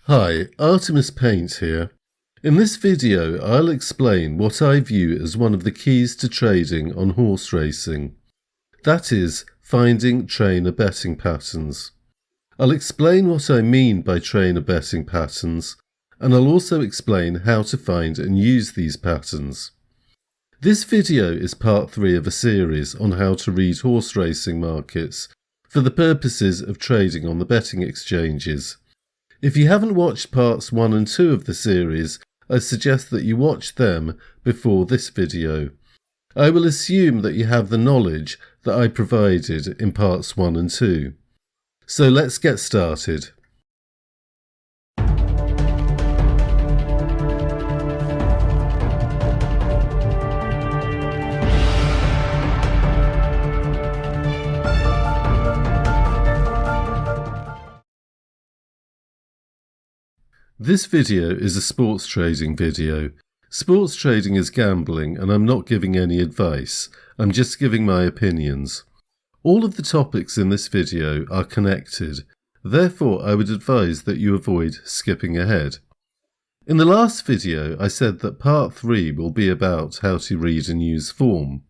Hi, Artemis Paint here. In this video, I'll explain what I view as one of the keys to trading on horse racing. That is, finding trainer betting patterns. I'll explain what I mean by trainer betting patterns, and I'll also explain how to find and use these patterns. This video is part 3 of a series on how to read horse racing markets for the purposes of trading on the betting exchanges. If you haven't watched parts 1 and 2 of the series, I suggest that you watch them before this video. I will assume that you have the knowledge that I provided in parts 1 and 2. So let's get started. This video is a sports trading video. Sports trading is gambling and I'm not giving any advice, I'm just giving my opinions. All of the topics in this video are connected, therefore I would advise that you avoid skipping ahead. In the last video I said that part 3 will be about how to read and use form.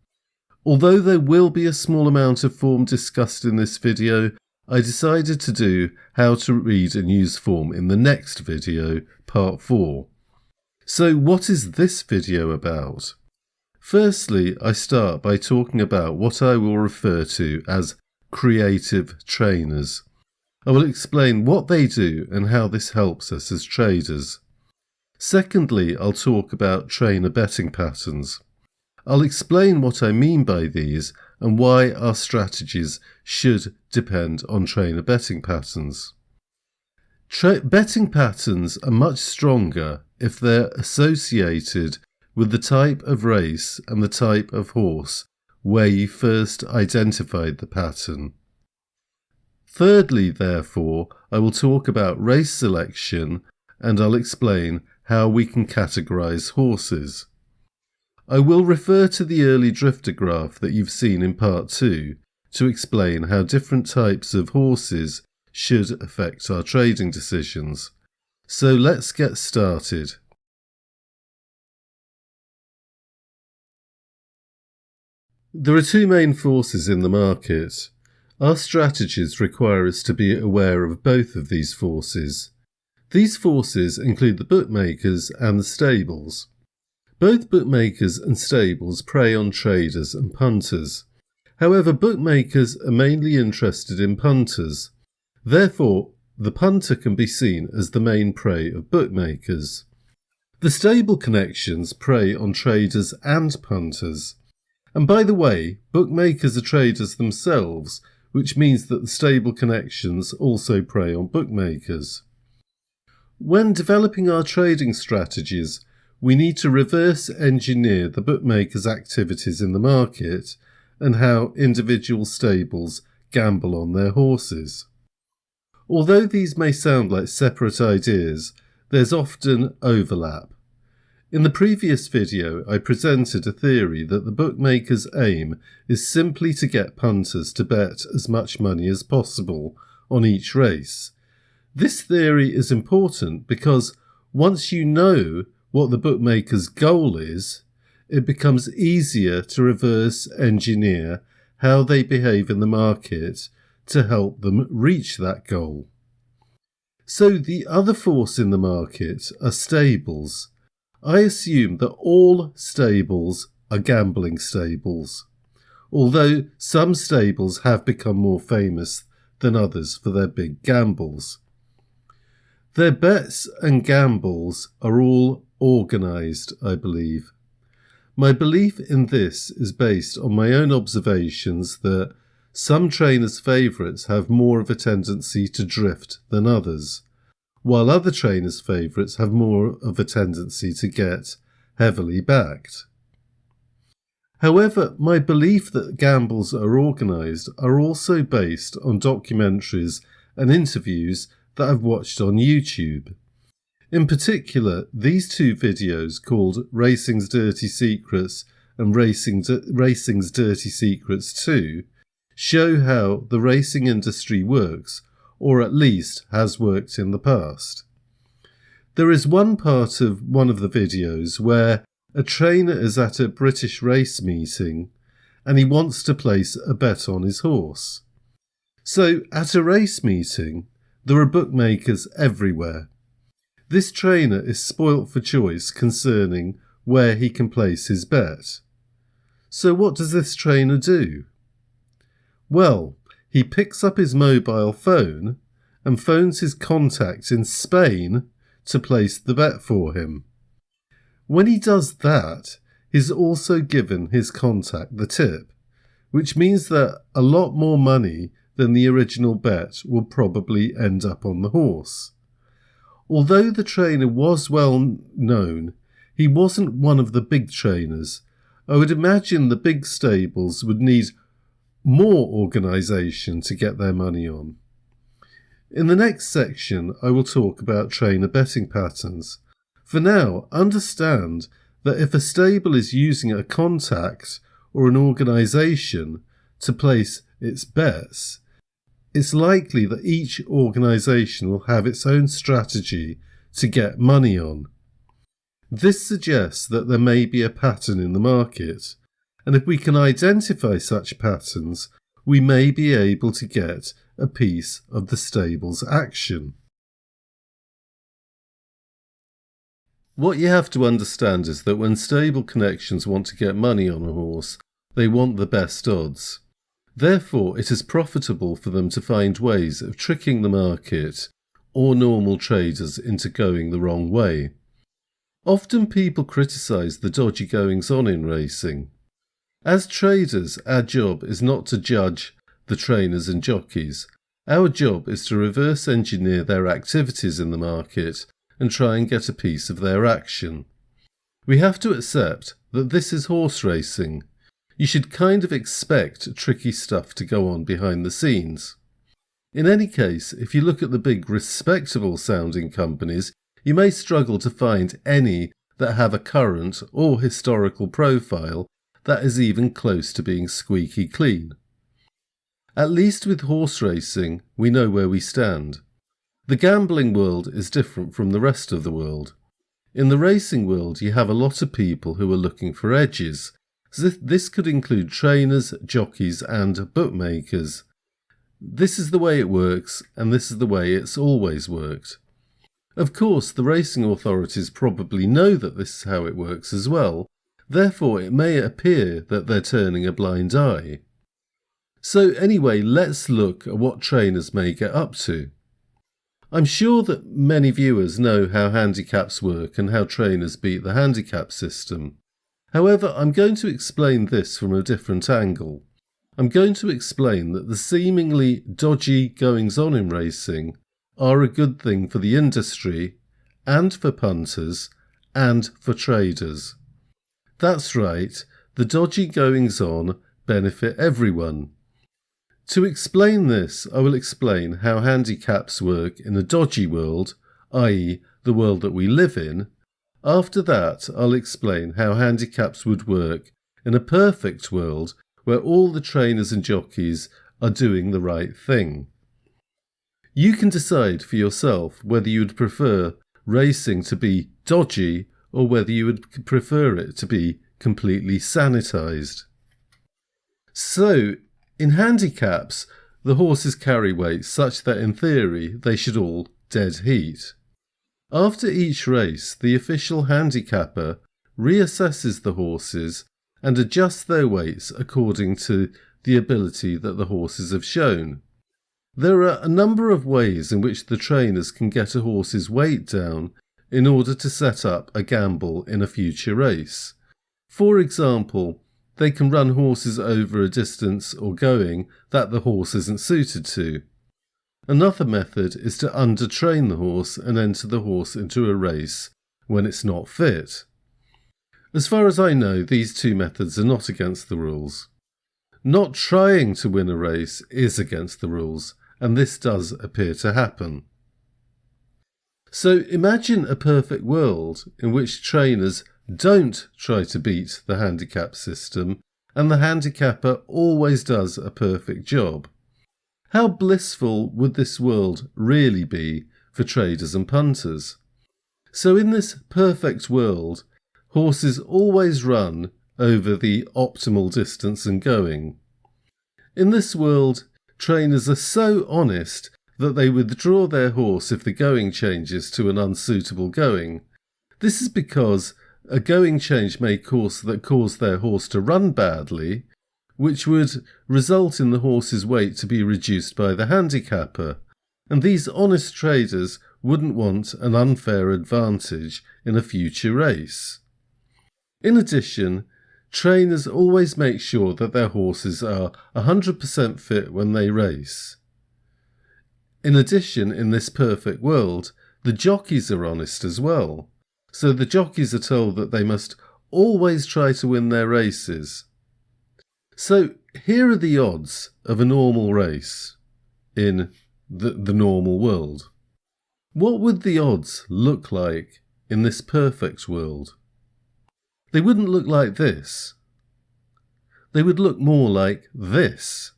Although there will be a small amount of form discussed in this video, I decided to do how to read and use form in the next video, part 4. So what is this video about? Firstly, I start by talking about what I will refer to as creative trainers. I will explain what they do and how this helps us as traders. Secondly, I'll talk about trainer betting patterns. I'll explain what I mean by these and why our strategies should depend on trainer betting patterns. Betting patterns are much stronger if they're associated with the type of race and the type of horse where you first identified the pattern. Thirdly, therefore, I will talk about race selection and I'll explain how we can categorize horses. I will refer to the early drifter graph that you've seen in part 2 to explain how different types of horses should affect our trading decisions. So let's get started. There are two main forces in the market. Our strategies require us to be aware of both of these forces. These forces include the bookmakers and the stables. Both bookmakers and stables prey on traders and punters. However, bookmakers are mainly interested in punters. Therefore, the punter can be seen as the main prey of bookmakers. The stable connections prey on traders and punters. And by the way, bookmakers are traders themselves, which means that the stable connections also prey on bookmakers. When developing our trading strategies, we need to reverse engineer the bookmakers' activities in the market and how individual stables gamble on their horses. Although these may sound like separate ideas, there's often overlap. In the previous video, I presented a theory that the bookmakers' aim is simply to get punters to bet as much money as possible on each race. This theory is important because once you know what the bookmaker's goal is, it becomes easier to reverse engineer how they behave in the market to help them reach that goal. So the other force in the market are stables. I assume that all stables are gambling stables, although some stables have become more famous than others for their big gambles. Their bets and gambles are all organised, I believe. My belief in this is based on my own observations that some trainers' favourites have more of a tendency to drift than others, while other trainers' favourites have more of a tendency to get heavily backed. However, my belief that gambles are organised are also based on documentaries and interviews that I've watched on YouTube. In particular, these two videos called Racing's Dirty Secrets and Racing's Dirty Secrets 2 show how the racing industry works, or at least has worked in the past. There is one part of one of the videos where a trainer is at a British race meeting and he wants to place a bet on his horse. So at a race meeting, there are bookmakers everywhere. This trainer is spoilt for choice concerning where he can place his bet. So what does this trainer do? Well, he picks up his mobile phone and phones his contact in Spain to place the bet for him. When he does that, he's also given his contact the tip, which means that a lot more money than the original bet will probably end up on the horse. Although the trainer was well known, he wasn't one of the big trainers. I would imagine the big stables would need more organisation to get their money on. In the next section, I will talk about trainer betting patterns. For now, understand that if a stable is using a contact or an organisation to place its bets, it's likely that each organisation will have its own strategy to get money on. This suggests that there may be a pattern in the market, and if we can identify such patterns, we may be able to get a piece of the stable's action. What you have to understand is that when stable connections want to get money on a horse, they want the best odds. Therefore, it is profitable for them to find ways of tricking the market or normal traders into going the wrong way. Often people criticise the dodgy goings-on in racing. As traders, our job is not to judge the trainers and jockeys. Our job is to reverse engineer their activities in the market and try and get a piece of their action. We have to accept that this is horse racing. You should kind of expect tricky stuff to go on behind the scenes. In any case, if you look at the big respectable sounding companies, you may struggle to find any that have a current or historical profile that is even close to being squeaky clean. At least with horse racing, we know where we stand. The gambling world is different from the rest of the world. In the racing world, you have a lot of people who are looking for edges. This could include trainers, jockeys, and bookmakers. This is the way it works, and this is the way it's always worked. Of course, the racing authorities probably know that this is how it works as well. Therefore, it may appear that they're turning a blind eye. So anyway, let's look at what trainers may get up to. I'm sure that many viewers know how handicaps work and how trainers beat the handicap system. However, I'm going to explain this from a different angle. I'm going to explain that the seemingly dodgy goings-on in racing are a good thing for the industry and for punters and for traders. That's right, the dodgy goings-on benefit everyone. To explain this, I will explain how handicaps work in a dodgy world, i.e. the world that we live in. After that, I'll explain how handicaps would work in a perfect world where all the trainers and jockeys are doing the right thing. You can decide for yourself whether you would prefer racing to be dodgy or whether you would prefer it to be completely sanitised. So, in handicaps, the horses carry weights such that in theory they should all dead heat. After each race, the official handicapper reassesses the horses and adjusts their weights according to the ability that the horses have shown. There are a number of ways in which the trainers can get a horse's weight down in order to set up a gamble in a future race. For example, they can run horses over a distance or going that the horse isn't suited to. Another method is to undertrain the horse and enter the horse into a race when it's not fit. As far as I know, these two methods are not against the rules. Not trying to win a race is against the rules, and this does appear to happen. So imagine a perfect world in which trainers don't try to beat the handicap system and the handicapper always does a perfect job. How blissful would this world really be for traders and punters? So in this perfect world, horses always run over the optimal distance and going. In this world, trainers are so honest that they withdraw their horse if the going changes to an unsuitable going. This is because a going change may cause their horse to run badly, which would result in the horse's weight to be reduced by the handicapper, and these honest traders wouldn't want an unfair advantage in a future race. In addition, trainers always make sure that their horses are 100% fit when they race. In addition, in this perfect world, the jockeys are honest as well. So the jockeys are told that they must always try to win their races. So here are the odds of a normal race in the normal world. What would the odds look like in this perfect world? They wouldn't look like this. They would look more like this.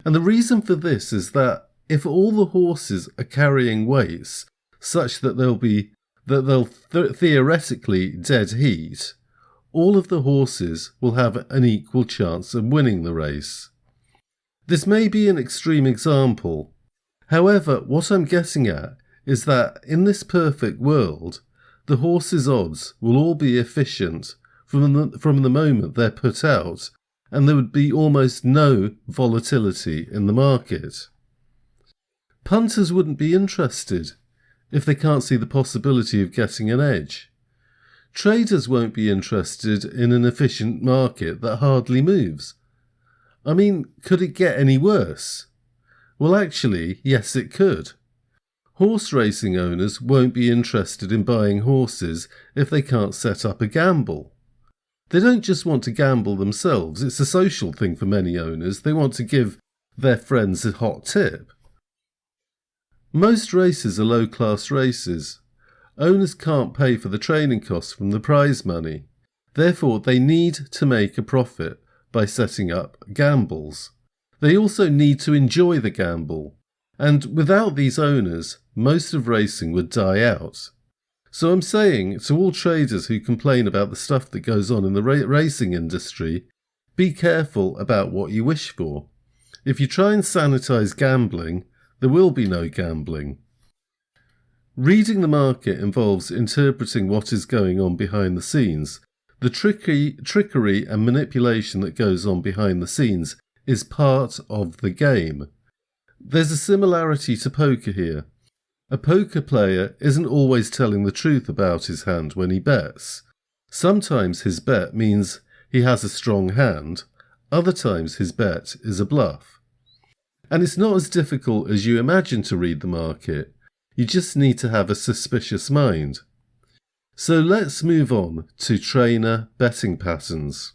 And the reason for this is that if all the horses are carrying weights such that they'll theoretically dead heat, all of the horses will have an equal chance of winning the race. This may be an extreme example. However, what I'm getting at is that in this perfect world, the horses' odds will all be efficient from the moment they're put out, and there would be almost no volatility in the market. Punters wouldn't be interested if they can't see the possibility of getting an edge. Traders won't be interested in an efficient market that hardly moves. I mean, could it get any worse? Well, actually, yes, it could. Horse racing owners won't be interested in buying horses if they can't set up a gamble. They don't just want to gamble themselves, it's a social thing for many owners. They want to give their friends a hot tip. Most races are low-class races. Owners can't pay for the training costs from the prize money. Therefore, they need to make a profit by setting up gambles. They also need to enjoy the gamble. And without these owners, most of racing would die out. So I'm saying to all traders who complain about the stuff that goes on in the racing industry, be careful about what you wish for. If you try and sanitize gambling, there will be no gambling. Reading the market involves interpreting what is going on behind the scenes. The trickery and manipulation that goes on behind the scenes is part of the game. There's a similarity to poker here. A poker player isn't always telling the truth about his hand when he bets. Sometimes his bet means he has a strong hand, other times his bet is a bluff. And it's not as difficult as you imagine to read the market. You just need to have a suspicious mind. So let's move on to trainer betting patterns.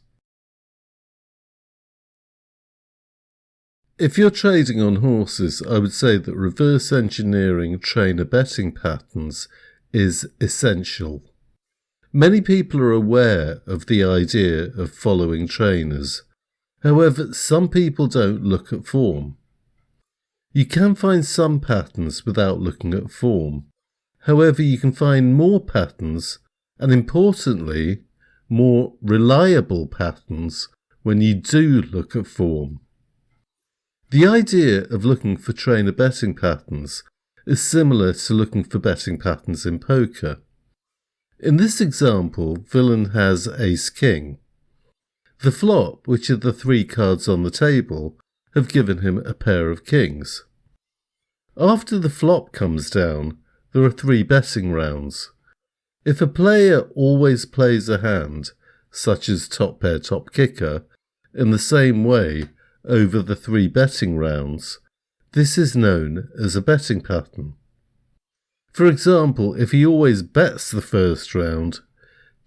If you're trading on horses, I would say that reverse engineering trainer betting patterns is essential. Many people are aware of the idea of following trainers. However, some people don't look at form. You can find some patterns without looking at form. However, you can find more patterns, and importantly, more reliable patterns when you do look at form. The idea of looking for trainer betting patterns is similar to looking for betting patterns in poker. In this example, villain has ace-king. The flop, which are the 3 cards on the table, have given him a pair of kings. After the flop comes down, there are 3 betting rounds. If a player always plays a hand, such as top pair, top kicker, in the same way over the 3 betting rounds, this is known as a betting pattern. For example, if he always bets the first round,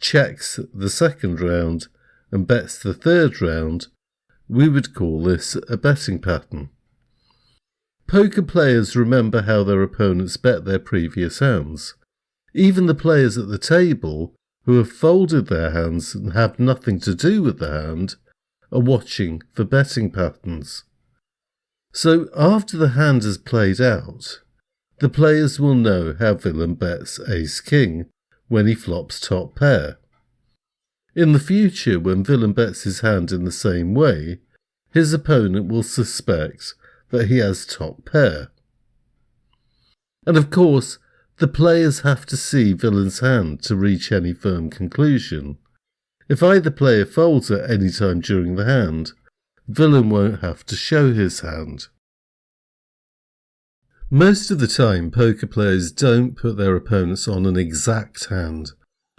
checks the second round, and bets the third round, we would call this a betting pattern. Poker players remember how their opponents bet their previous hands. Even the players at the table, who have folded their hands and have nothing to do with the hand, are watching for betting patterns. So after the hand has played out, the players will know how villain bets ace-king when he flops top pair. In the future, when villain bets his hand in the same way, his opponent will suspect that he has top pair. And of course, the players have to see villain's hand to reach any firm conclusion. If either player folds at any time during the hand, villain won't have to show his hand. Most of the time, poker players don't put their opponents on an exact hand.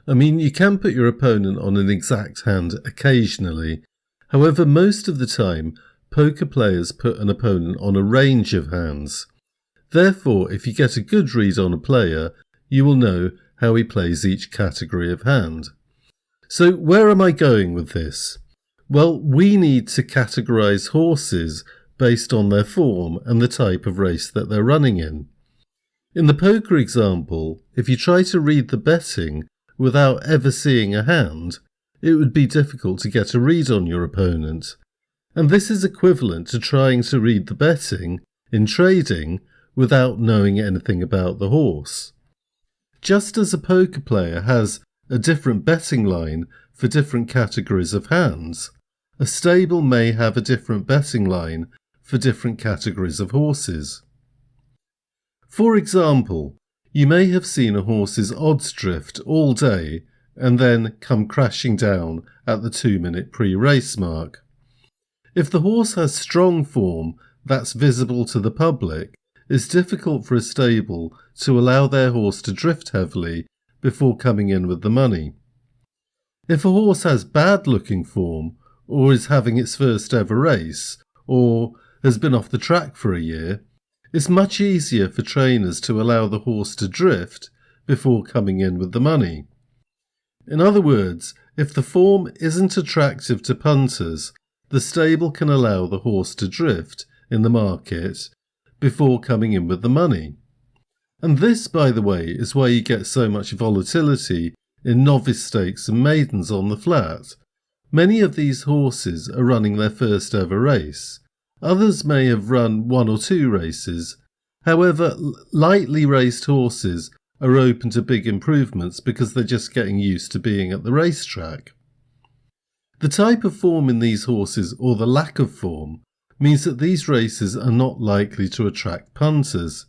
I mean, you can put your opponent on an exact hand occasionally. However, most of the time, poker players put an opponent on a range of hands. Therefore, if you get a good read on a player, you will know how he plays each category of hand. So where am I going with this? Well, we need to categorise horses based on their form and the type of race that they're running in. In the poker example, if you try to read the betting without ever seeing a hand, it would be difficult to get a read on your opponent. And this is equivalent to trying to read the betting in trading without knowing anything about the horse. Just as a poker player has a different betting line for different categories of hands, a stable may have a different betting line for different categories of horses. For example, you may have seen a horse's odds drift all day and then come crashing down at the 2-minute pre-race mark. If the horse has strong form that's visible to the public, it's difficult for a stable to allow their horse to drift heavily before coming in with the money. If a horse has bad-looking form, or is having its first ever race, or has been off the track for a year, it's much easier for trainers to allow the horse to drift before coming in with the money. In other words, if the form isn't attractive to punters, the stable can allow the horse to drift in the market before coming in with the money. And this, by the way, is why you get so much volatility in novice stakes and maidens on the flat. Many of these horses are running their first ever race. Others may have run 1 or 2 races. However, lightly raced horses are open to big improvements because they're just getting used to being at the racetrack. The type of form in these horses, or the lack of form, means that these races are not likely to attract punters.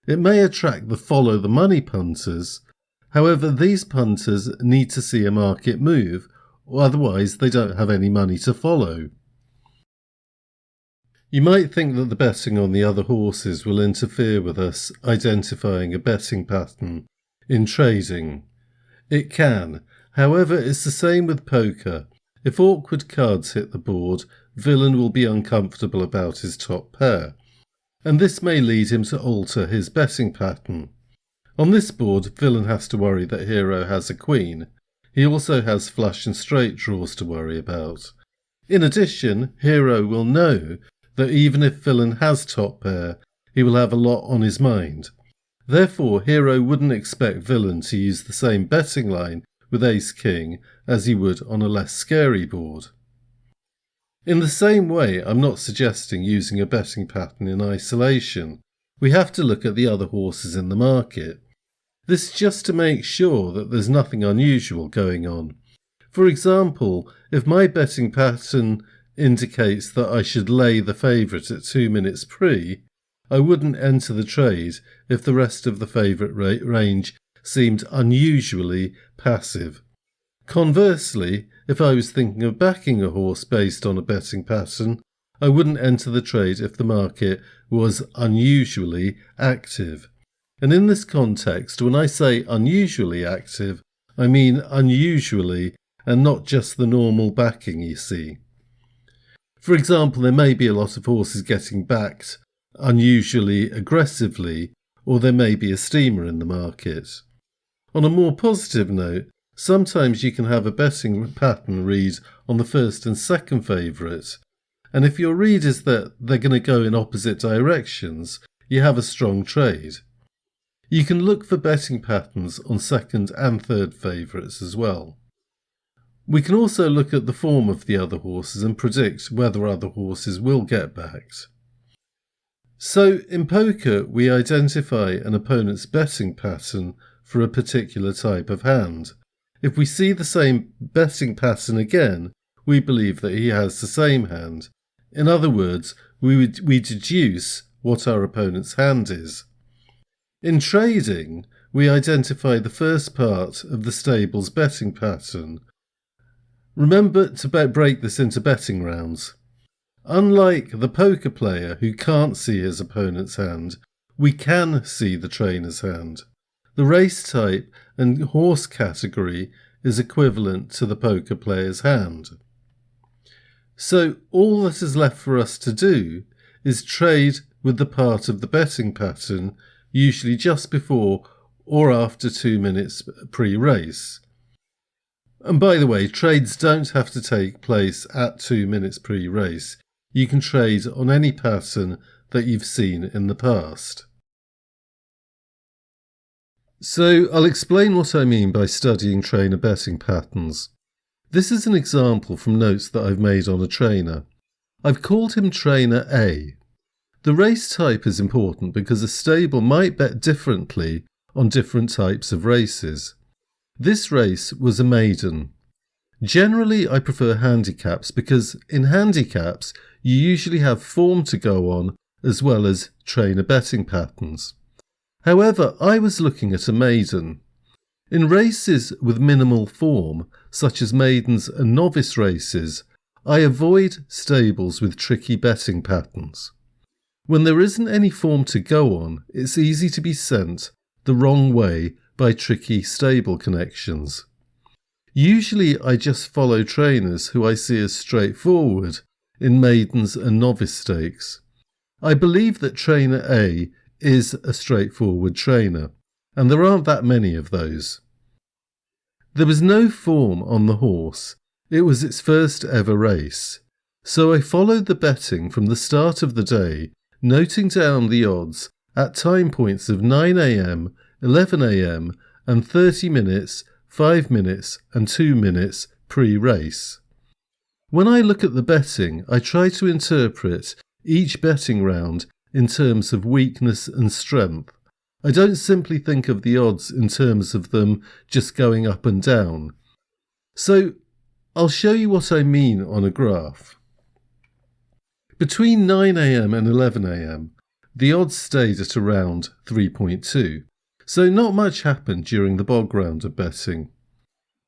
It may attract the follow the money punters. However, these punters need to see a market move, or otherwise they don't have any money to follow. You might think that the betting on the other horses will interfere with us identifying a betting pattern in trading. It can. However, it's the same with poker. If awkward cards hit the board, villain will be uncomfortable about his top pair, and this may lead him to alter his betting pattern. On this board, villain has to worry that hero has a queen. He also has flush and straight draws to worry about. In addition, hero will know that even if villain has top pair, he will have a lot on his mind. Therefore, hero wouldn't expect villain to use the same betting line with ace-king as he would on a less scary board. In the same way, I'm not suggesting using a betting pattern in isolation. We have to look at the other horses in the market. This is just to make sure that there's nothing unusual going on. For example, if my betting pattern indicates that I should lay the favourite at 2 minutes pre, I wouldn't enter the trade if the rest of the favourite range seemed unusually passive. Conversely, if I was thinking of backing a horse based on a betting pattern, I wouldn't enter the trade if the market was unusually active. And in this context, when I say unusually active, I mean unusually and not just the normal backing you see. For example, there may be a lot of horses getting backed unusually aggressively, or there may be a steamer in the market. On a more positive note, sometimes you can have a betting pattern read on the first and second favourite, and if your read is that they're going to go in opposite directions, you have a strong trade. You can look for betting patterns on second and third favourites as well. We can also look at the form of the other horses and predict whether other horses will get backed. So in poker, we identify an opponent's betting pattern for a particular type of hand. If we see the same betting pattern again, we believe that he has the same hand. In other words, we deduce what our opponent's hand is. In trading, we identify the first part of the stable's betting pattern. Remember to break this into betting rounds. Unlike the poker player who can't see his opponent's hand, we can see the trainer's hand. The race type and horse category is equivalent to the poker player's hand. So all that is left for us to do is trade with the part of the betting pattern, usually just before or after 2 minutes pre-race. And by the way, trades don't have to take place at 2 minutes pre-race. You can trade on any pattern that you've seen in the past. So I'll explain what I mean by studying trainer betting patterns. This is an example from notes that I've made on a trainer. I've called him Trainer A. The race type is important because a stable might bet differently on different types of races. This race was a maiden. Generally, I prefer handicaps because in handicaps, you usually have form to go on as well as trainer betting patterns. However, I was looking at a maiden. In races with minimal form, such as maidens and novice races, I avoid stables with tricky betting patterns. When there isn't any form to go on, it's easy to be sent the wrong way by tricky stable connections. Usually I just follow trainers who I see as straightforward in maidens and novice stakes. I believe that Trainer A is a straightforward trainer, and there aren't that many of those. There was no form on the horse. It was its first ever race. So I followed the betting from the start of the day, noting down the odds at time points of 9 a.m, 11 a.m, and 30 minutes, 5 minutes, and 2 minutes pre-race. When I look at the betting, I try to interpret each betting round in terms of weakness and strength. I don't simply think of the odds in terms of them just going up and down. So I'll show you what I mean on a graph. Between 9 a.m. and 11 a.m, the odds stayed at around 3.2, so not much happened during the bog round of betting.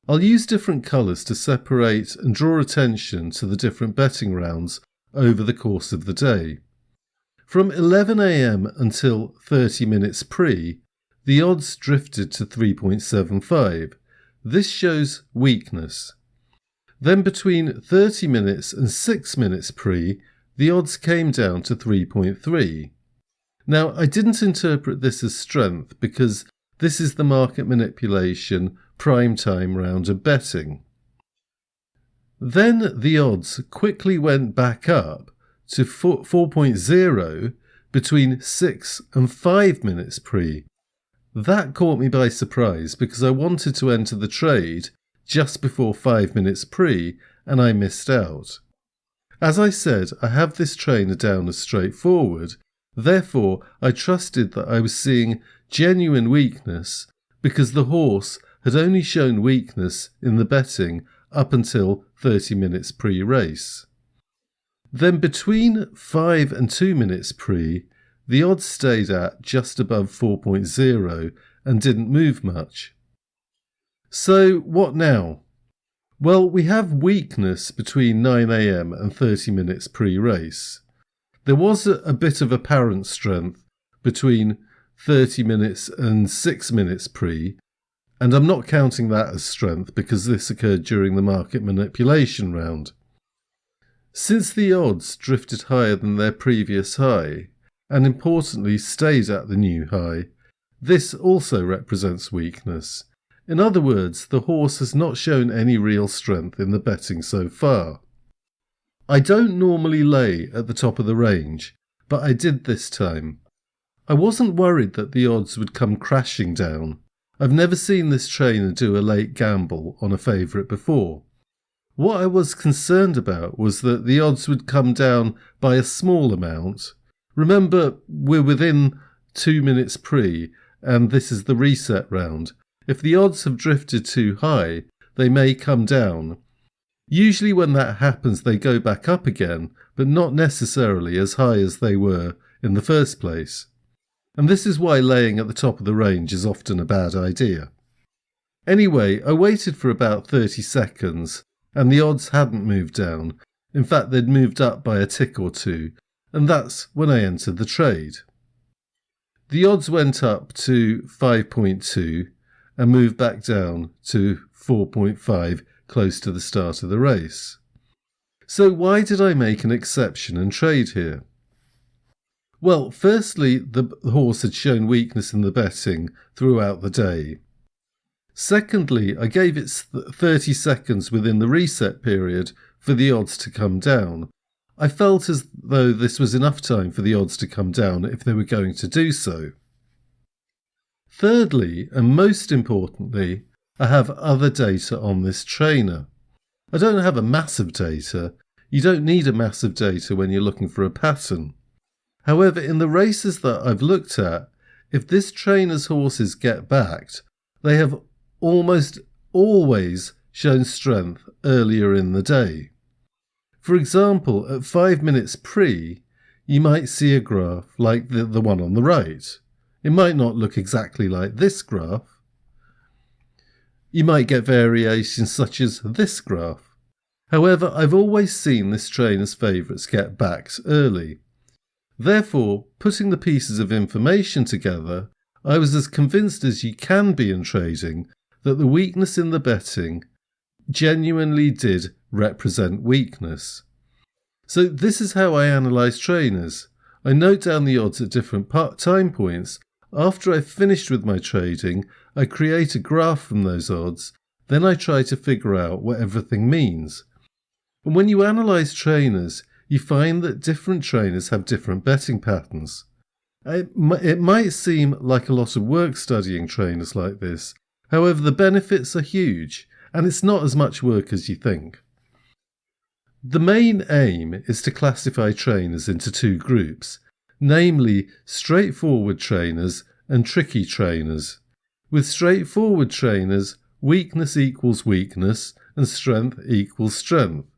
I'll use different colours to separate and draw attention to the different betting rounds over the course of the day. From 11 a.m. until 30 minutes pre, the odds drifted to 3.75. This shows weakness. Then between 30 minutes and 6 minutes pre, the odds came down to 3.3. Now, I didn't interpret this as strength because this is the market manipulation prime time round of betting. Then the odds quickly went back up to 4.0 between 6 and 5 minutes pre. That caught me by surprise because I wanted to enter the trade just before 5 minutes pre and I missed out. As I said, I have this trainer down as straightforward, therefore I trusted that I was seeing genuine weakness because the horse had only shown weakness in the betting up until 30 minutes pre-race. Then between 5 and 2 minutes pre, the odds stayed at just above 4.0 and didn't move much. So what now? Well, we have weakness between 9 a.m. and 30 minutes pre-race. There was a bit of apparent strength between 30 minutes and 6 minutes pre, and I'm not counting that as strength because this occurred during the market manipulation round. Since the odds drifted higher than their previous high, and importantly stayed at the new high, this also represents weakness. In other words, the horse has not shown any real strength in the betting so far. I don't normally lay at the top of the range, but I did this time. I wasn't worried that the odds would come crashing down. I've never seen this trainer do a late gamble on a favourite before. What I was concerned about was that the odds would come down by a small amount, Remember, we're within 2 minutes pre, and this is the reset round. If the odds have drifted too high, they may come down. Usually when that happens, they go back up again, but not necessarily as high as they were in the first place. And this is why laying at the top of the range is often a bad idea. Anyway, I waited for about 30 seconds, and the odds hadn't moved down. In fact, they'd moved up by a tick or two, and that's when I entered the trade. The odds went up to 5.2 and moved back down to 4.5 close to the start of the race. So why did I make an exception and trade here? Well, firstly, the horse had shown weakness in the betting throughout the day. Secondly, I gave it 30 seconds within the reset period for the odds to come down. I felt as though this was enough time for the odds to come down if they were going to do so. Thirdly, and most importantly, I have other data on this trainer. I don't have a massive data. You don't need a massive data when you're looking for a pattern. However, in the races that I've looked at, if this trainer's horses get backed, they have almost always shown strength earlier in the day. For example, at 5 minutes pre, you might see a graph like the one on the right. It might not look exactly like this graph. You might get variations such as this graph. However, I've always seen this trainer's favourites get backed early. Therefore, putting the pieces of information together, I was as convinced as you can be in trading that the weakness in the betting genuinely did represent weakness. So this is how I analyse trainers. I note down the odds at different time points. After I've finished with my trading, I create a graph from those odds. Then I try to figure out what everything means. And when you analyse trainers, you find that different trainers have different betting patterns. It might seem like a lot of work studying trainers like this. However, the benefits are huge, and it's not as much work as you think. The main aim is to classify trainers into two groups, namely straightforward trainers and tricky trainers. With straightforward trainers, weakness equals weakness and strength equals strength.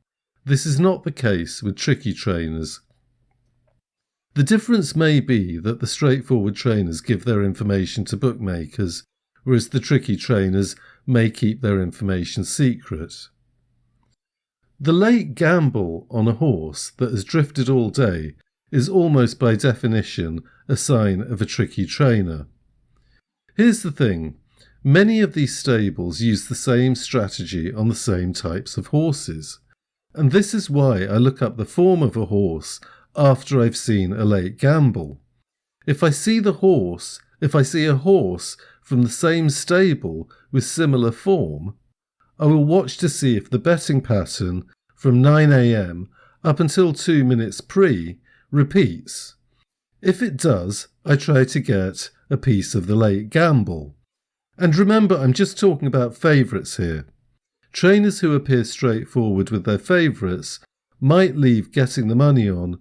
This is not the case with tricky trainers. The difference may be that the straightforward trainers give their information to bookmakers, whereas the tricky trainers may keep their information secret. The late gamble on a horse that has drifted all day is almost by definition a sign of a tricky trainer. Here's the thing, many of these stables use the same strategy on the same types of horses, and this is why I look up the form of a horse after I've seen a late gamble. If I see a horse from the same stable with similar form, I will watch to see if the betting pattern from 9 a.m. up until 2 minutes pre repeats. If it does, I try to get a piece of the late gamble. And remember, I'm just talking about favourites here. Trainers who appear straightforward with their favourites might leave getting the money on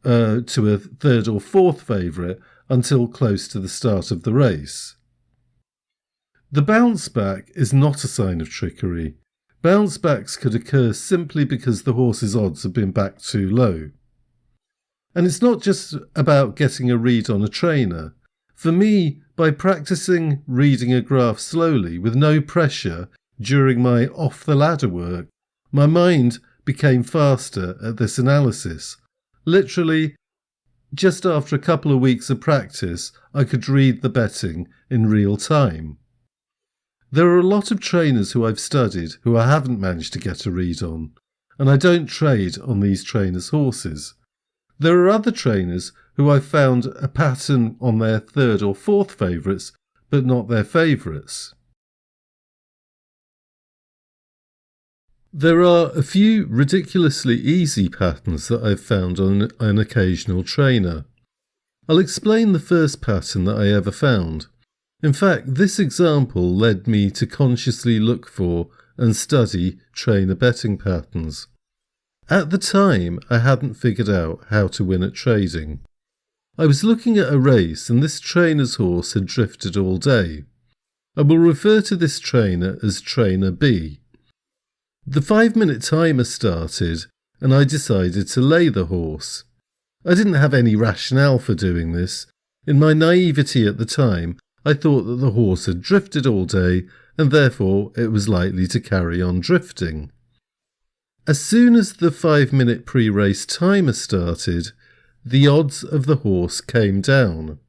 to a third or fourth favourite until close to the start of the race. The bounce back is not a sign of trickery. Bounce backs could occur simply because the horse's odds have been backed too low. And it's not just about getting a read on a trainer. For me, by practicing reading a graph slowly with no pressure during my off-the-ladder work, my mind became faster at this analysis. Literally, just after a couple of weeks of practice, I could read the betting in real time. There are a lot of trainers who I've studied who I haven't managed to get a read on, and I don't trade on these trainers' horses. There are other trainers who I've found a pattern on their third or fourth favourites, but not their favourites. There are a few ridiculously easy patterns that I've found on an occasional trainer. I'll explain the first pattern that I ever found. In fact, this example led me to consciously look for and study trainer betting patterns. At the time, I hadn't figured out how to win at trading. I was looking at a race and this trainer's horse had drifted all day. I will refer to this trainer as Trainer B. The 5-minute timer started and I decided to lay the horse. I didn't have any rationale for doing this. In my naivety at the time, I thought that the horse had drifted all day and therefore it was likely to carry on drifting. As soon as the 5-minute pre-race timer started, the odds of the horse came down.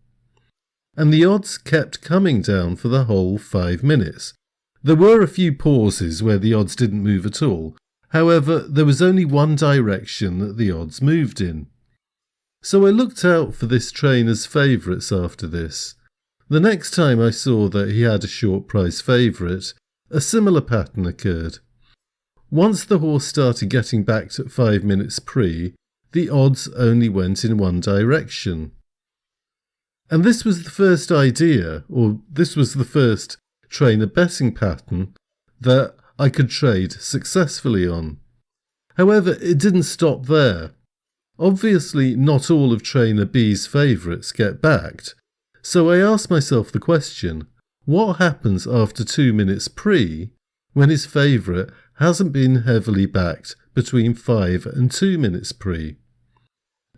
And the odds kept coming down for the whole 5 minutes. There were a few pauses where the odds didn't move at all. However, there was only one direction that the odds moved in. So I looked out for this trainer's favourites after this. The next time I saw that he had a short price favourite, a similar pattern occurred. Once the horse started getting backed at 5 minutes pre, the odds only went in one direction. And this was the first idea, or this was the first trainer betting pattern that I could trade successfully on. However, it didn't stop there. Obviously, not all of Trainer B's favourites get backed, so I asked myself the question, what happens after 2 minutes pre when his favourite hasn't been heavily backed between 5 and 2 minutes pre?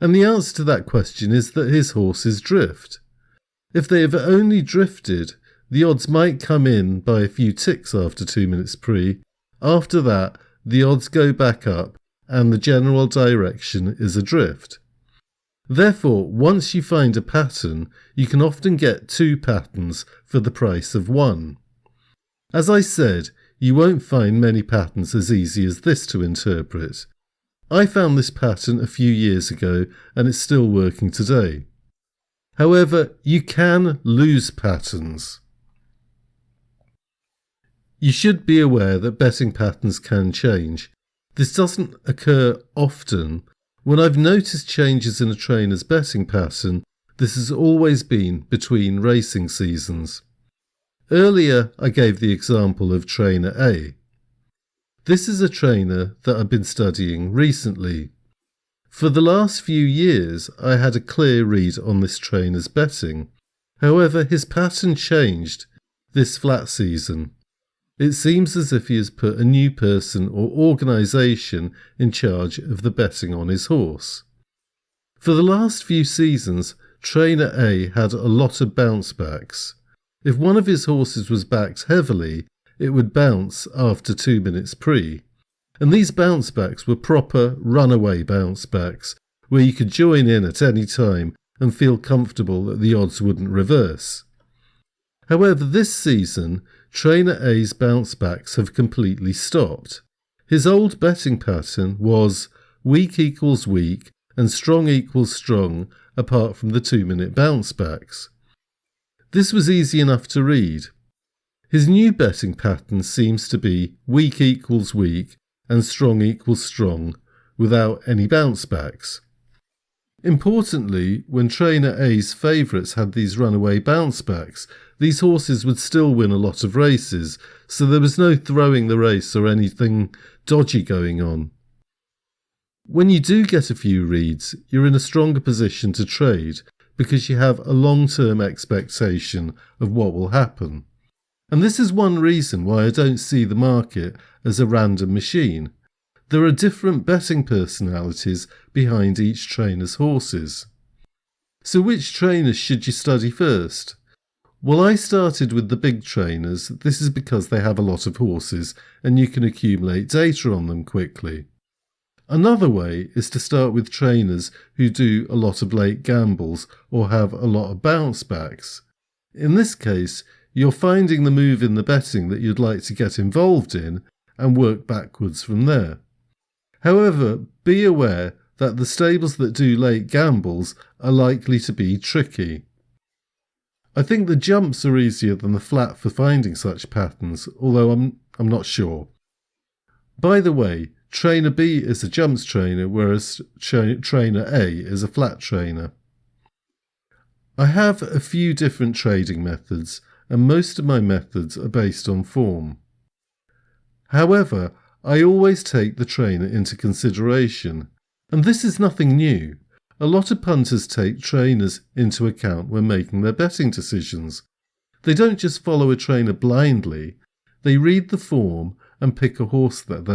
And the answer to that question is that his horses drift. If they have only drifted, the odds might come in by a few ticks after 2 minutes pre. After that, the odds go back up and the general direction is adrift. Therefore, once you find a pattern, you can often get 2 patterns for the price of 1. As I said, you won't find many patterns as easy as this to interpret. I found this pattern a few years ago and it's still working today. However, you can lose patterns. You should be aware that betting patterns can change. This doesn't occur often. When I've noticed changes in a trainer's betting pattern, this has always been between racing seasons. Earlier, I gave the example of Trainer A. This is a trainer that I've been studying recently. For the last few years, I had a clear read on this trainer's betting. However, his pattern changed this flat season. It seems as if he has put a new person or organisation in charge of the betting on his horse. For the last few seasons, Trainer A had a lot of bounce backs. If one of his horses was backed heavily, it would bounce after 2 minutes pre. And these bounce backs were proper runaway bounce backs, where you could join in at any time and feel comfortable that the odds wouldn't reverse. However, this season, Trainer A's bounce backs have completely stopped. His old betting pattern was weak equals weak and strong equals strong apart from the 2-minute bounce backs. This was easy enough to read. His new betting pattern seems to be weak equals weak and strong equals strong without any bounce backs. Importantly, when Trainer A's favourites had these runaway bounce backs, these horses would still win a lot of races, so there was no throwing the race or anything dodgy going on. When you do get a few reads, you're in a stronger position to trade because you have a long-term expectation of what will happen. And this is one reason why I don't see the market as a random machine. There are different betting personalities behind each trainer's horses. So which trainers should you study first? Well, I started with the big trainers. This is because they have a lot of horses and you can accumulate data on them quickly. Another way is to start with trainers who do a lot of late gambles or have a lot of bounce backs. In this case, you're finding the move in the betting that you'd like to get involved in and work backwards from there. However, be aware that the stables that do late gambles are likely to be tricky. I think the jumps are easier than the flat for finding such patterns, although I'm not sure. By the way, Trainer B is a jumps trainer, whereas Trainer A is a flat trainer. I have a few different trading methods, and most of my methods are based on form. However, I always take the trainer into consideration, and this is nothing new. a lot of punters take trainers into account when making their betting decisions. They don't just follow a trainer blindly, they read the form and pick a horse that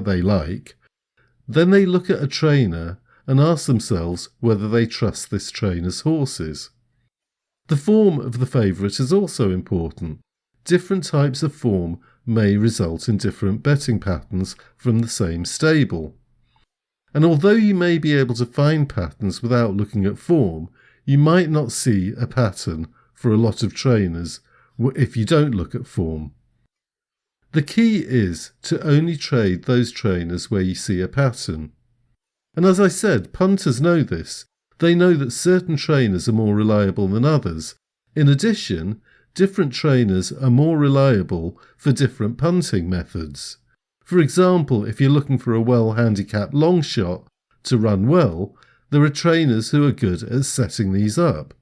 they like. Then they look at a trainer and ask themselves whether they trust this trainer's horses. The form of the favourite is also important. Different types of form may result in different betting patterns from the same stable. And although you may be able to find patterns without looking at form, you might not see a pattern for a lot of trainers if you don't look at form. The key is to only trade those trainers where you see a pattern. And as I said, punters know this. They know that certain trainers are more reliable than others. In addition, different trainers are more reliable for different punting methods. For example, if you're looking for a well-handicapped long shot to run well, there are trainers who are good at setting these up.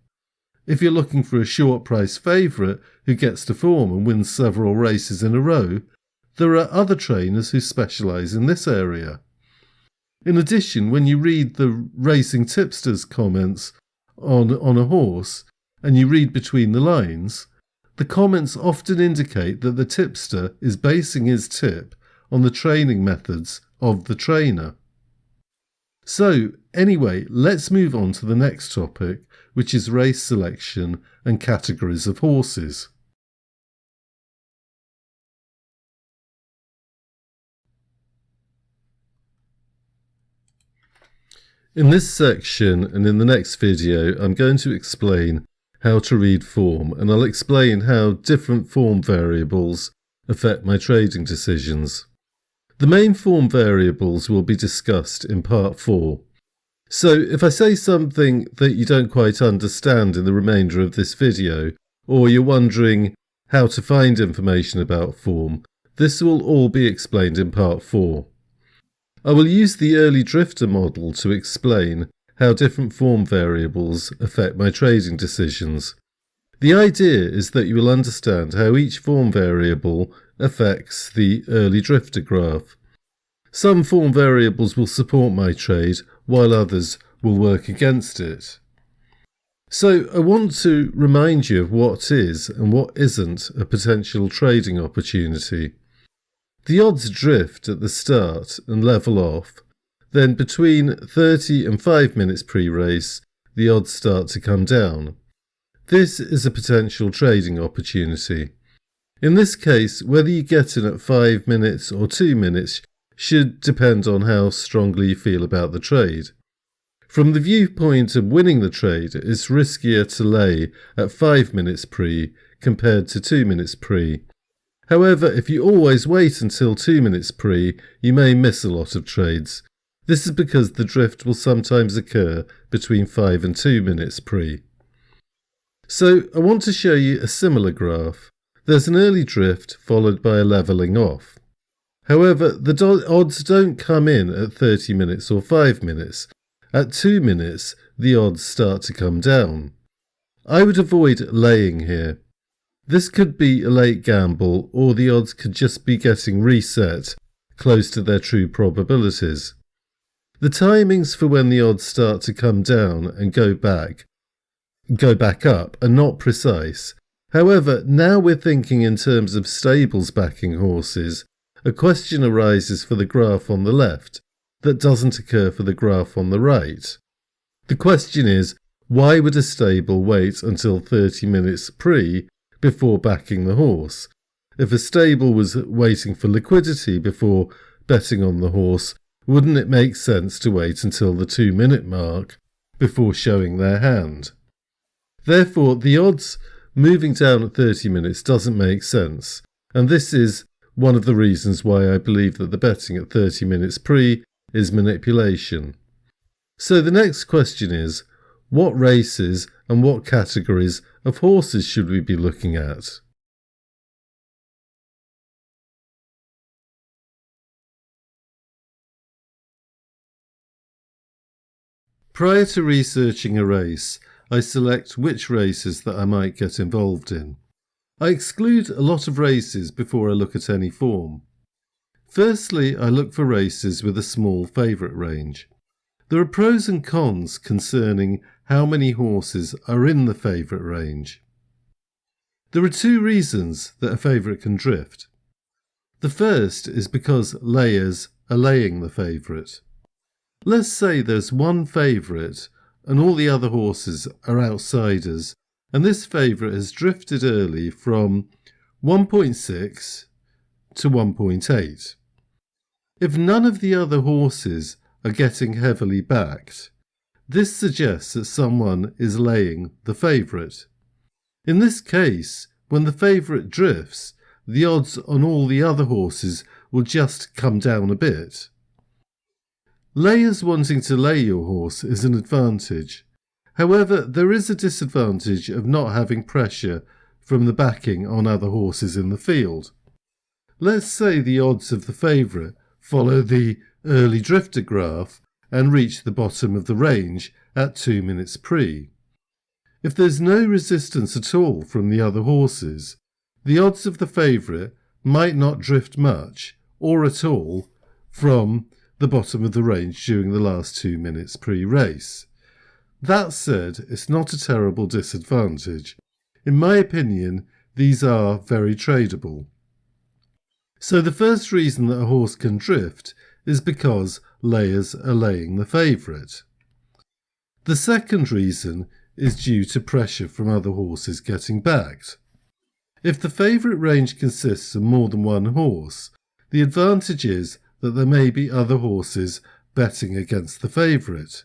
If you're looking for a short price favourite who gets to form and wins several races in a row, there are other trainers who specialise in this area. In addition, when you read the racing tipster's comments on a horse and you read between the lines, the comments often indicate that the tipster is basing his tip on the training methods of the trainer. So, anyway, let's move on to the next topic, which is race selection and categories of horses. In this section and in the next video, I'm going to explain how to read form, and I'll explain how different form variables affect my trading decisions. The main form variables will be discussed in part 4. So if I say something that you don't quite understand in the remainder of this video, or you're wondering how to find information about form, this will all be explained in part 4. I will use the early drifter model to explain how different form variables affect my trading decisions. The idea is that you will understand how each form variable affects the early drifter graph. Some form variables will support my trade, while others will work against it. So I want to remind you of what is and what isn't a potential trading opportunity. The odds drift at the start and level off. Then between 30 and 5 minutes pre-race, the odds start to come down. This is a potential trading opportunity. In this case, whether you get in at 5 minutes or 2 minutes should depend on how strongly you feel about the trade. From the viewpoint of winning the trade, it's riskier to lay at 5 minutes pre compared to 2 minutes pre. However, if you always wait until 2 minutes pre, you may miss a lot of trades. This is because the drift will sometimes occur between 5 and 2 minutes pre. So I want to show you a similar graph. There's an early drift followed by a levelling off. However, the odds don't come in at 30 minutes or 5 minutes. At 2 minutes, the odds start to come down. I would avoid laying here. This could be a late gamble, or the odds could just be getting reset close to their true probabilities. The timings for when the odds start to come down and go back up are not precise. However, now we're thinking in terms of stables backing horses. A question arises for the graph on the left that doesn't occur for the graph on the right. The question is, why would a stable wait until 30 minutes pre before backing the horse? If a stable was waiting for liquidity before betting on the horse, wouldn't it make sense to wait until the 2 minute mark before showing their hand? Therefore, the odds moving down at 30 minutes doesn't make sense, and this is one of the reasons why I believe that the betting at 30 minutes pre is manipulation. So the next question is, what races and what categories of horses should we be looking at? Prior to researching a race, I select which races that I might get involved in. I exclude a lot of races before I look at any form. Firstly, I look for races with a small favourite range. There are pros and cons concerning how many horses are in the favourite range. There are two reasons that a favourite can drift. The first is because layers are laying the favourite. Let's say there's one favourite and all the other horses are outsiders, and this favourite has drifted early from 1.6 to 1.8. If none of the other horses are getting heavily backed, this suggests that someone is laying the favourite. In this case, when the favourite drifts, the odds on all the other horses will just come down a bit. Layers wanting to lay your horse is an advantage. However, there is a disadvantage of not having pressure from the backing on other horses in the field. Let's say the odds of the favourite follow the early drifter graph and reach the bottom of the range at 2 minutes pre. If there's no resistance at all from the other horses, the odds of the favourite might not drift much, or at all, from the bottom of the range during the last 2 minutes pre-race. That said, it's not a terrible disadvantage. In my opinion, these are very tradable. So the first reason that a horse can drift is because layers are laying the favourite. The second reason is due to pressure from other horses getting backed. If the favourite range consists of more than one horse, the advantage is that there may be other horses betting against the favourite.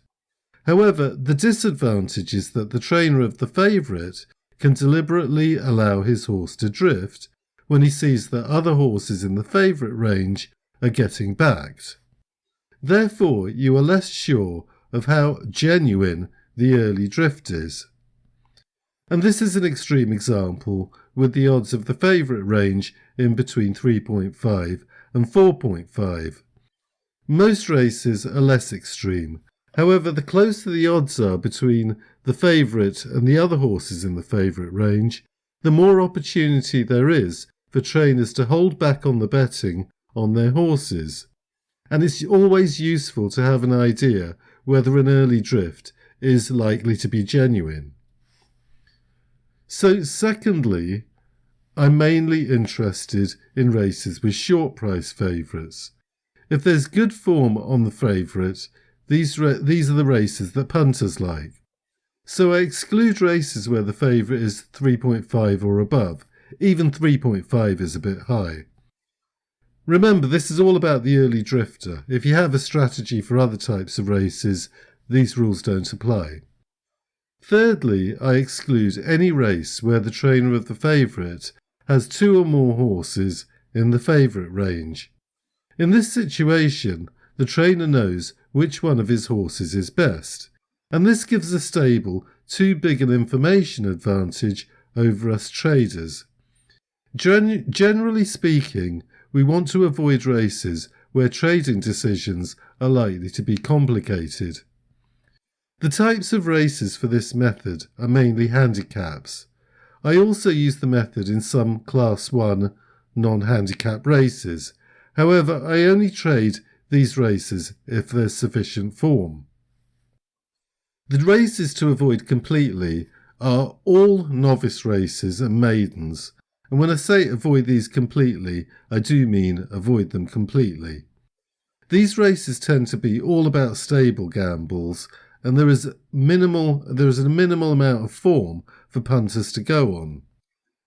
However, the disadvantage is that the trainer of the favourite can deliberately allow his horse to drift when he sees that other horses in the favourite range are getting backed. Therefore, you are less sure of how genuine the early drift is. And this is an extreme example with the odds of the favourite range in between 3.5 and 4.5. Most races are less extreme. However, the closer the odds are between the favourite and the other horses in the favourite range, the more opportunity there is for trainers to hold back on the betting on their horses. And it's always useful to have an idea whether an early drift is likely to be genuine. So secondly, I'm mainly interested in races with short price favourites. If there's good form on the favourite, these are the races that punters like. So I exclude races where the favourite is 3.5 or above. Even 3.5 is a bit high. Remember, this is all about the early drifter. If you have a strategy for other types of races, these rules don't apply. Thirdly, I exclude any race where the trainer of the favourite has 2 or more horses in the favourite range. In this situation, the trainer knows which one of his horses is best, and this gives the stable too big an information advantage over us traders. Generally speaking, we want to avoid races where trading decisions are likely to be complicated. The types of races for this method are mainly handicaps. I also use the method in some Class 1 non-handicap races. However, I only trade these races if there's sufficient form. The races to avoid completely are all novice races and maidens, and when I say avoid these completely, I do mean avoid them completely. These races tend to be all about stable gambles, and there is a minimal amount of form for punters to go on.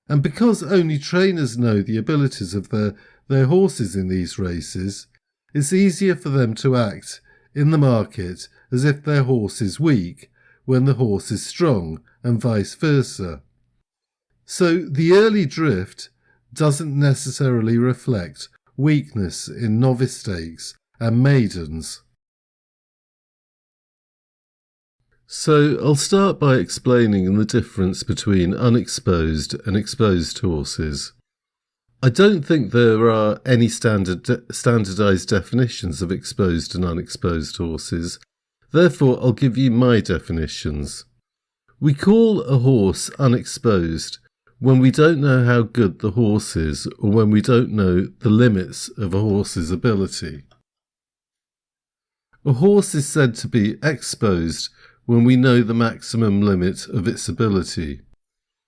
And because only trainers know the abilities of their horses in these races, it's easier for them to act in the market as if their horse is weak when the horse is strong, and vice versa. So the early drift doesn't necessarily reflect weakness in novice stakes and maidens. So I'll start by explaining the difference between unexposed and exposed horses. I don't think there are any standardised definitions of exposed and unexposed horses. Therefore, I'll give you my definitions. We call a horse unexposed when we don't know how good the horse is, or when we don't know the limits of a horse's ability. A horse is said to be exposed when we know the maximum limit of its ability.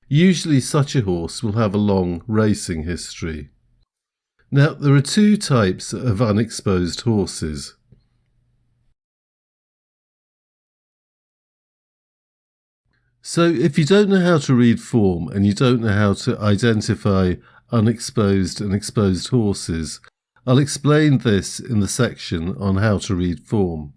Usually such a horse will have a long racing history. Now, there are two types of unexposed horses. So if you don't know how to read form and you don't know how to identify unexposed and exposed horses, I'll explain this in the section on how to read form.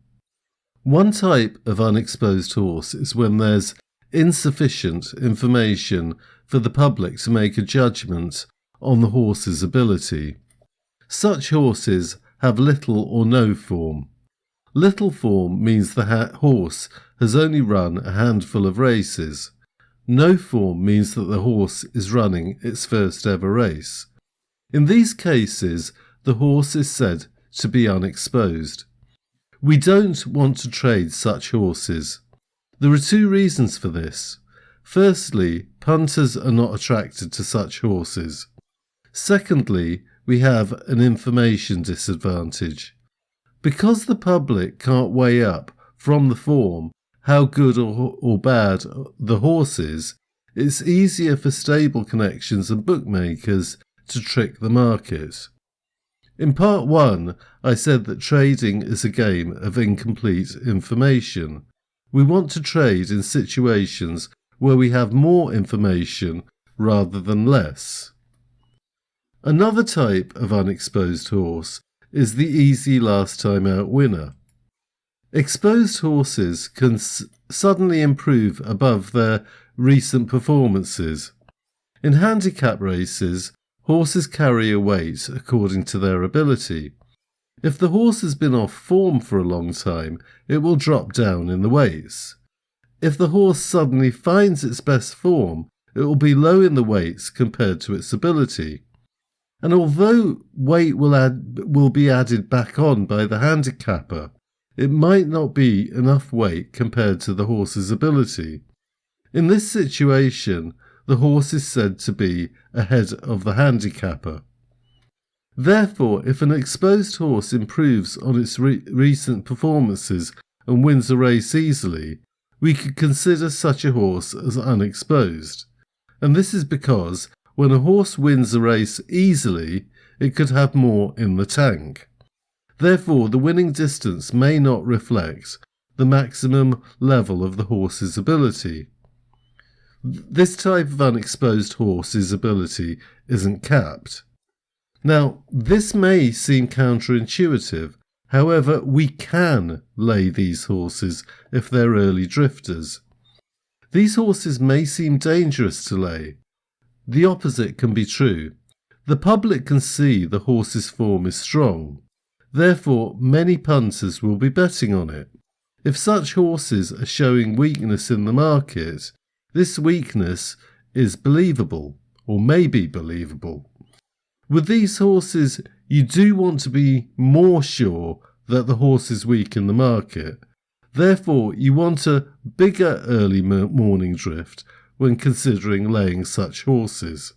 One type of unexposed horse is when there's insufficient information for the public to make a judgment on the horse's ability. Such horses have little or no form. Little form means the horse has only run a handful of races. No form means that the horse is running its first ever race. In these cases, the horse is said to be unexposed. We don't want to trade such horses. There are two reasons for this. Firstly, punters are not attracted to such horses. Secondly, we have an information disadvantage. Because the public can't weigh up from the form how good or bad the horse is, it's easier for stable connections and bookmakers to trick the market. In part 1, I said that trading is a game of incomplete information. We want to trade in situations where we have more information rather than less. Another type of unexposed horse is the easy last time out winner. Exposed horses can suddenly improve above their recent performances. In handicap races, horses carry a weight according to their ability. If the horse has been off form for a long time, it will drop down in the weights. If the horse suddenly finds its best form, it will be low in the weights compared to its ability. And although weight will be added back on by the handicapper, it might not be enough weight compared to the horse's ability. In this situation, the horse is said to be ahead of the handicapper. Therefore, if an exposed horse improves on its recent performances and wins a race easily, we could consider such a horse as unexposed. And this is because when a horse wins a race easily, it could have more in the tank. Therefore, the winning distance may not reflect the maximum level of the horse's ability. This type of unexposed horse's ability isn't capped. Now, this may seem counterintuitive. However, we can lay these horses if they're early drifters. These horses may seem dangerous to lay. The opposite can be true. The public can see the horse's form is strong. Therefore, many punters will be betting on it. If such horses are showing weakness in the market, this weakness is believable, or may be believable. With these horses, you do want to be more sure that the horse is weak in the market. Therefore, you want a bigger early morning drift when considering laying such horses.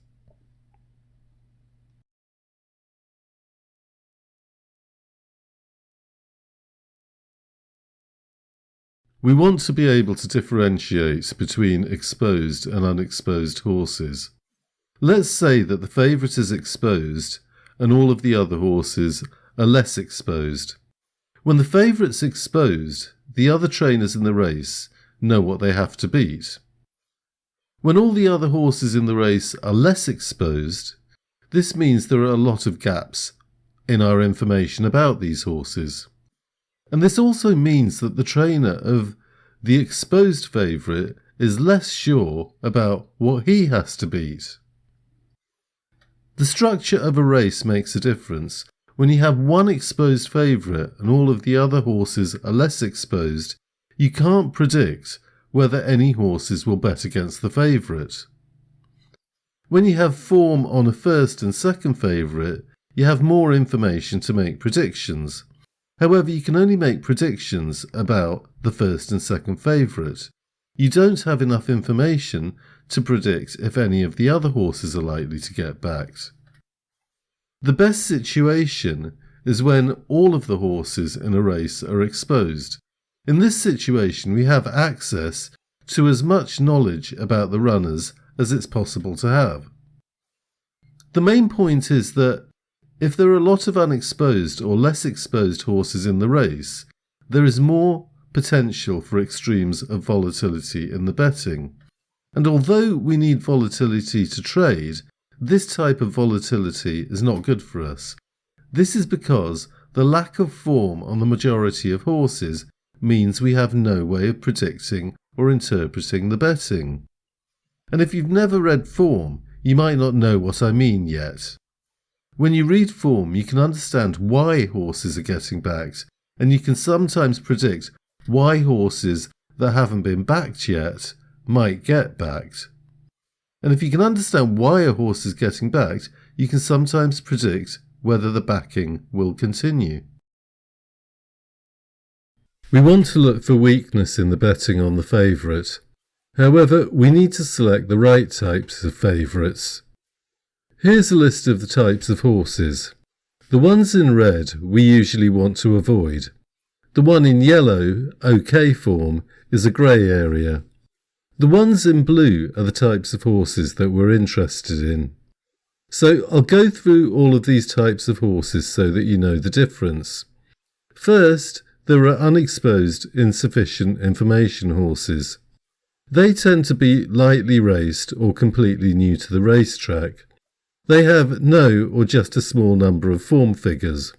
We want to be able to differentiate between exposed and unexposed horses. Let's say that the favourite is exposed and all of the other horses are less exposed. When the favourite's exposed, the other trainers in the race know what they have to beat. When all the other horses in the race are less exposed, this means there are a lot of gaps in our information about these horses. And this also means that the trainer of the exposed favourite is less sure about what he has to beat. The structure of a race makes a difference. When you have one exposed favourite and all of the other horses are less exposed, you can't predict whether any horses will bet against the favourite. When you have form on a first and second favourite, you have more information to make predictions. However, you can only make predictions about the first and second favourite. You don't have enough information to predict if any of the other horses are likely to get backed. The best situation is when all of the horses in a race are exposed. In this situation, we have access to as much knowledge about the runners as it's possible to have. The main point is that if there are a lot of unexposed or less exposed horses in the race, there is more potential for extremes of volatility in the betting. And although we need volatility to trade, this type of volatility is not good for us. This is because the lack of form on the majority of horses means we have no way of predicting or interpreting the betting. And if you've never read form, you might not know what I mean yet. When you read form, you can understand why horses are getting backed, and you can sometimes predict why horses that haven't been backed yet might get backed. And if you can understand why a horse is getting backed, you can sometimes predict whether the backing will continue. We want to look for weakness in the betting on the favourite. However, we need to select the right types of favourites. Here's a list of the types of horses. The ones in red we usually want to avoid. The one in yellow, OK form, is a grey area. The ones in blue are the types of horses that we're interested in. So I'll go through all of these types of horses so that you know the difference. First, there are unexposed, insufficient information horses. They tend to be lightly raced or completely new to the racetrack. They have no or just a small number of form figures.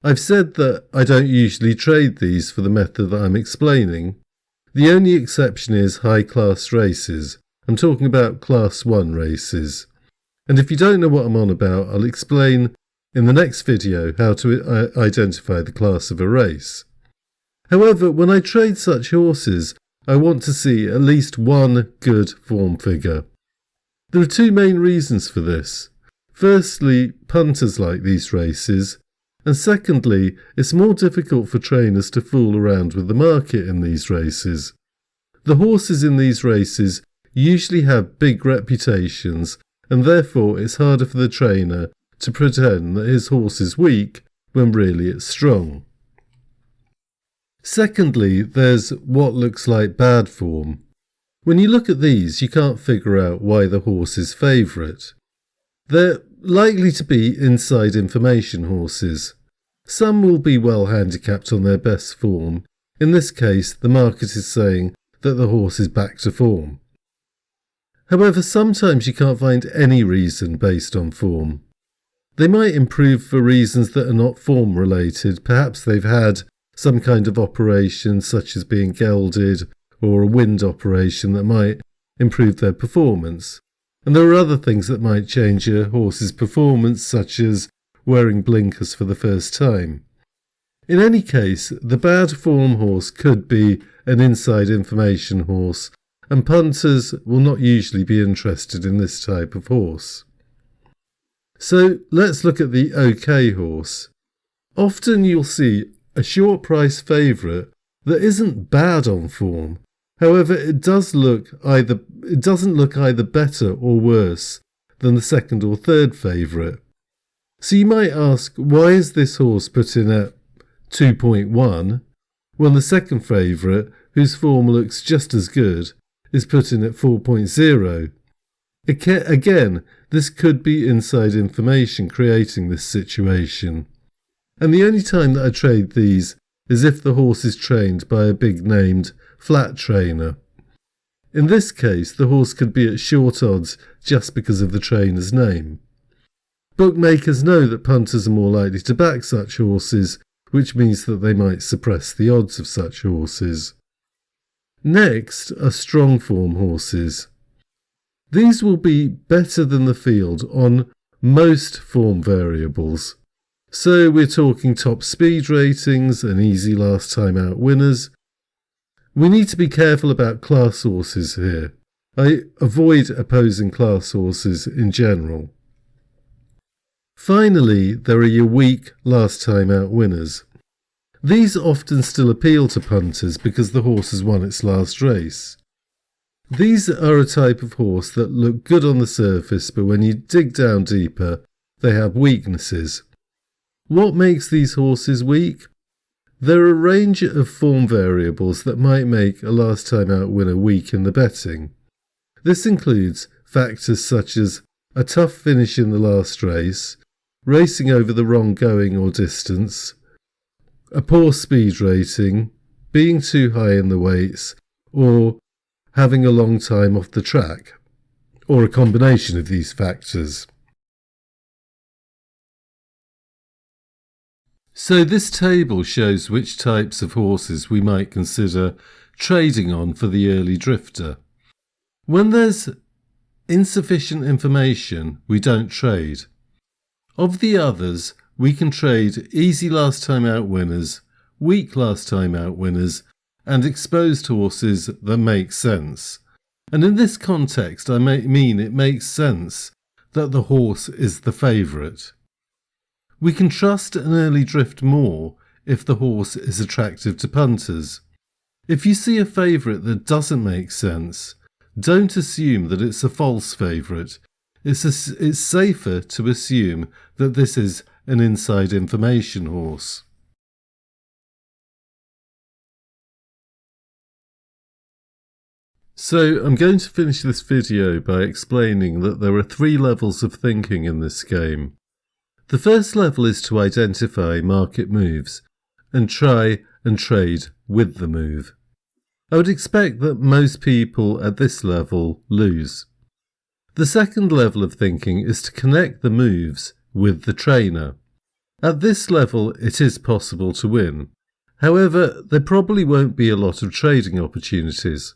I've said that I don't usually trade these for the method that I'm explaining. The only exception is high-class races. I'm talking about Class 1 races. And if you don't know what I'm on about, I'll explain in the next video how to identify the class of a race. However, when I trade such horses, I want to see at least one good form figure. There are two main reasons for this. Firstly, punters like these races, and secondly, it's more difficult for trainers to fool around with the market in these races. The horses in these races usually have big reputations, and therefore it's harder for the trainer to pretend that his horse is weak when really it's strong. Secondly, there's what looks like bad form. When you look at these, you can't figure out why the horse is favourite. They're likely to be inside information horses. Some will be well handicapped on their best form. In this case, the market is saying that the horse is back to form. However, sometimes you can't find any reason based on form. They might improve for reasons that are not form related. Perhaps they've had some kind of operation such as being gelded or a wind operation that might improve their performance. And there are other things that might change a horse's performance, such as wearing blinkers for the first time. In any case, the bad form horse could be an inside information horse, and punters will not usually be interested in this type of horse. So let's look at the OK horse. Often you'll see a short price favourite that isn't bad on form. However, it doesn't look either better or worse than the second or third favourite. So you might ask, why is this horse put in at 2.1 when the second favourite, whose form looks just as good, is put in at 4.0? Again, this could be inside information creating this situation. And the only time that I trade these is if the horse is trained by a big named flat trainer. In this case, the horse could be at short odds just because of the trainer's name. Bookmakers know that punters are more likely to back such horses, which means that they might suppress the odds of such horses. Next are strong form horses. These will be better than the field on most form variables. So we're talking top speed ratings and easy last time out winners. We need to be careful about class horses here. I avoid opposing class horses in general. Finally, there are your weak last time out winners. These often still appeal to punters because the horse has won its last race. These are a type of horse that look good on the surface, but when you dig down deeper, they have weaknesses. What makes these horses weak? There are a range of form variables that might make a last time out winner weak in the betting. This includes factors such as a tough finish in the last race, racing over the wrong going or distance, a poor speed rating, being too high in the weights, or having a long time off the track, or a combination of these factors. So this table shows which types of horses we might consider trading on for the early drifter. When there's insufficient information, we don't trade. Of the others, we can trade easy last time out winners, weak last time out winners, and exposed horses that make sense. And in this context, I mean it makes sense that the horse is the favourite. We can trust an early drift more if the horse is attractive to punters. If you see a favourite that doesn't make sense, don't assume that it's a false favourite. It's safer to assume that this is an inside information horse. So I'm going to finish this video by explaining that there are 3 levels of thinking in this game. The first level is to identify market moves and try and trade with the move. I would expect that most people at this level lose. The second level of thinking is to connect the moves with the trainer. At this level it is possible to win. However, there probably won't be a lot of trading opportunities.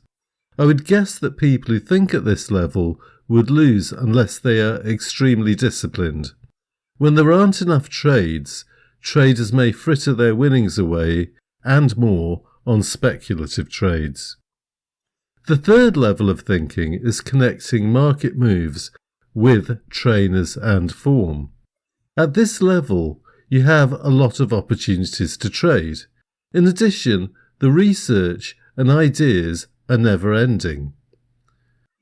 I would guess that people who think at this level would lose unless they are extremely disciplined. When there aren't enough trades, traders may fritter their winnings away and more on speculative trades. The third level of thinking is connecting market moves with trainers and form. At this level, you have a lot of opportunities to trade. In addition, the research and ideas are never ending.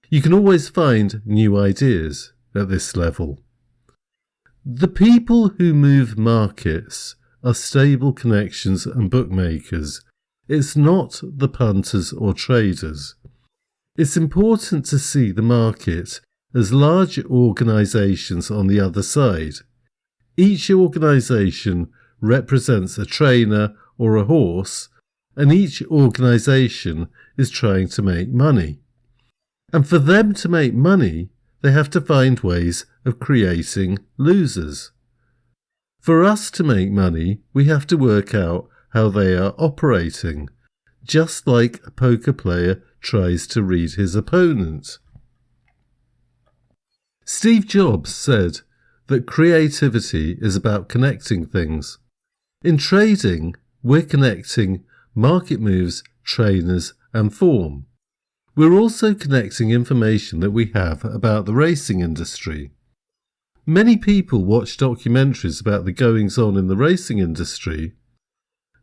You can always find new ideas at this level. The people who move markets are stable connections and bookmakers. It's not the punters or traders. It's important to see the market as large organisations on the other side. Each organisation represents a trainer or a horse, and each organisation is trying to make money. And for them to make money, they have to find ways of creating losers. For us to make money, we have to work out how they are operating, just like a poker player tries to read his opponent. Steve Jobs said that creativity is about connecting things. In trading, we're connecting market moves, trainers, and form. We're also connecting information that we have about the racing industry. Many people watch documentaries about the goings-on in the racing industry.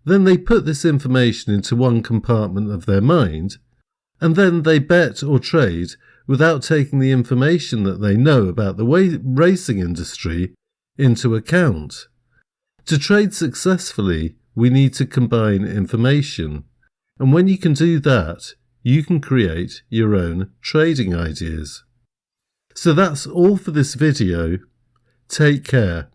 Then they put this information into one compartment of their mind, and then they bet or trade without taking the information that they know about the racing industry into account. To trade successfully, we need to combine information, and when you can do that, you can create your own trading ideas. So that's all for this video. Take care.